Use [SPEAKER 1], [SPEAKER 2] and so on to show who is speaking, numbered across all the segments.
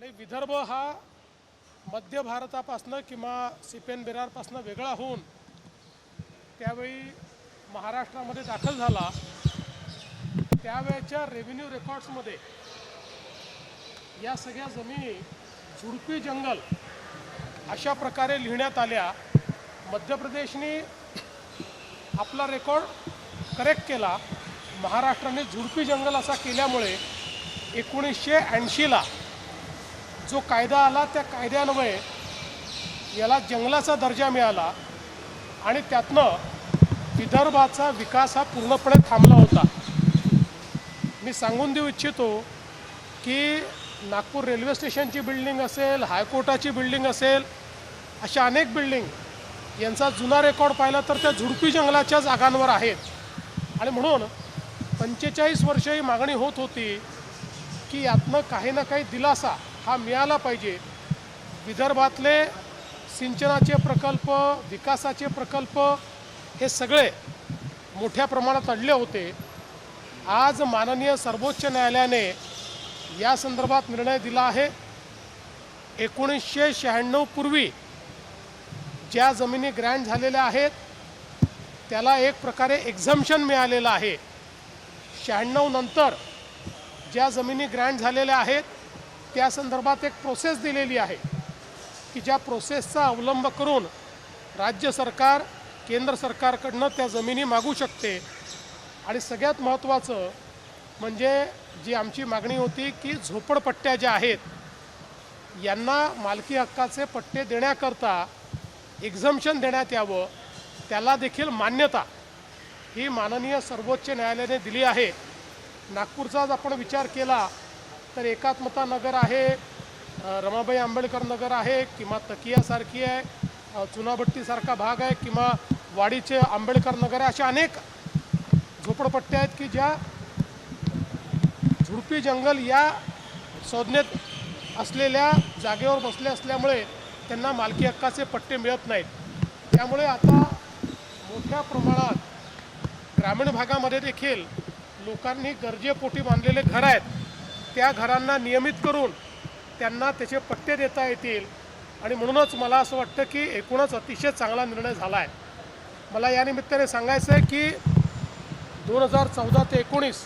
[SPEAKER 1] आणि विदर्भ हा मध्य भारतापासून किंवा सिपेन बेरारपासून वेगळा होऊन त्यावेळी महाराष्ट्रामध्ये दाखल झाला। त्यावेळच्या रेव्हेन्यू रेकॉर्ड्समध्ये या सगळ्या जमिनी झुडपी जंगल अशा प्रकारे लिहिण्यात आल्या। मध्य प्रदेशने आपला रेकॉर्ड करेक्ट केला, महाराष्ट्राने झुडपी जंगल असा केल्यामुळे 1980ला जो कायदा आला त्या कायद्यान्वये याला जंगलाचा दर्जा मिळाला आणि त्यातनं विदर्भाचा विकास हा पूर्णपणे थांबला होता। मी सांगून देऊ इच्छितो की नागपूर रेल्वे स्टेशनची बिल्डिंग असेल, हायकोर्टाची बिल्डिंग असेल, अशा अनेक बिल्डिंग यांचा जुना रेकॉर्ड पाहिला तर त्या झुडपी जंगलाच्या जागांवर आहेत। आणि म्हणून 45 वर्ष ही मागणी होत होती की यातनं काही ना काही दिलासा हा मिळाला पाहिजे। विदर्भातले सिंचनाचे प्रकल्प, विकासाचे प्रकल्प हे सगळे मोठ्या प्रमाणात अडले होते। आज माननीय सर्वोच्च न्यायालयाने या संदर्भात निर्णय दिला आहे। 1996 पूर्वी ज्या जमिनी ग्रँट झालेल्या आहेत त्याला एक प्रकारे एक्झम्पशन मिळालेलं आहे। 96 नंतर ज्या जमिनी ग्रँट झालेल्या आहेत त्या संदर्भात एक प्रोसेस दिलेली आहे की ज्या प्रोसेसचा अवलंब करून राज्य सरकार केंद्र सरकारकडनं त्या जमिनी मागू शकते। आणि सगळ्यात महत्त्वाचं म्हणजे जी आमची मागणी होती की झोपडपट्ट्या ज्या आहेत यांना मालकी हक्काचे पट्टे देण्याकरता एक्झम्पशन देण्यात यावं, त्याला देखील मान्यता ही माननीय सर्वोच्च न्यायालयाने दिली आहे। नागपूरचा जर आपण विचार केला तर एकात्मता नगर आहे, रमाबाई आंबेडकर नगर आहे, किंवा तकियासारखी आहे, चुनाभट्टीसारखा भाग आहे, किंवा वाडीचे आंबेडकर नगर आहे, अशा अनेक झोपडपट्ट्या आहेत की ज्या झुडपी जंगल या संज्ञेत असलेल्या जागेवर बसले असल्यामुळे त्यांना मालकी हक्काचे पट्टे मिळत नाहीत। त्यामुळे आता मोठ्या प्रमाणात ग्रामीण भागामध्ये देखील लोकांनी गरजेपोटी बांधलेले घर आहेत त्या घरांना नियमित करून त्यांना त्याचे पट्टे देता येतील। आणि म्हणूनच मला असं वाटतं की एकूणच अतिशय चांगला निर्णय झाला आहे। मला या निमित्ताने सांगायचं आहे की 2014 ते 19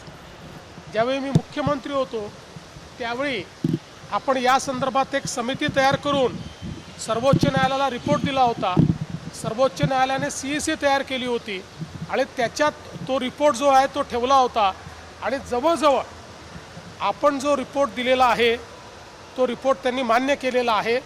[SPEAKER 1] ज्यावेळी मी मुख्यमंत्री होतो त्यावेळी आपण या संदर्भात एक समिती तयार करून सर्वोच्च न्यायालयाला रिपोर्ट दिला होता। सर्वोच्च न्यायालयाने CEC तयार केली होती आणि त्याच्यात तो रिपोर्ट जो आहे तो ठेवला होता। आणि जवळजवळ आपण जो रिपोर्ट दिलेला आहे तो रिपोर्ट त्यांनी मान्य केलेला आहे।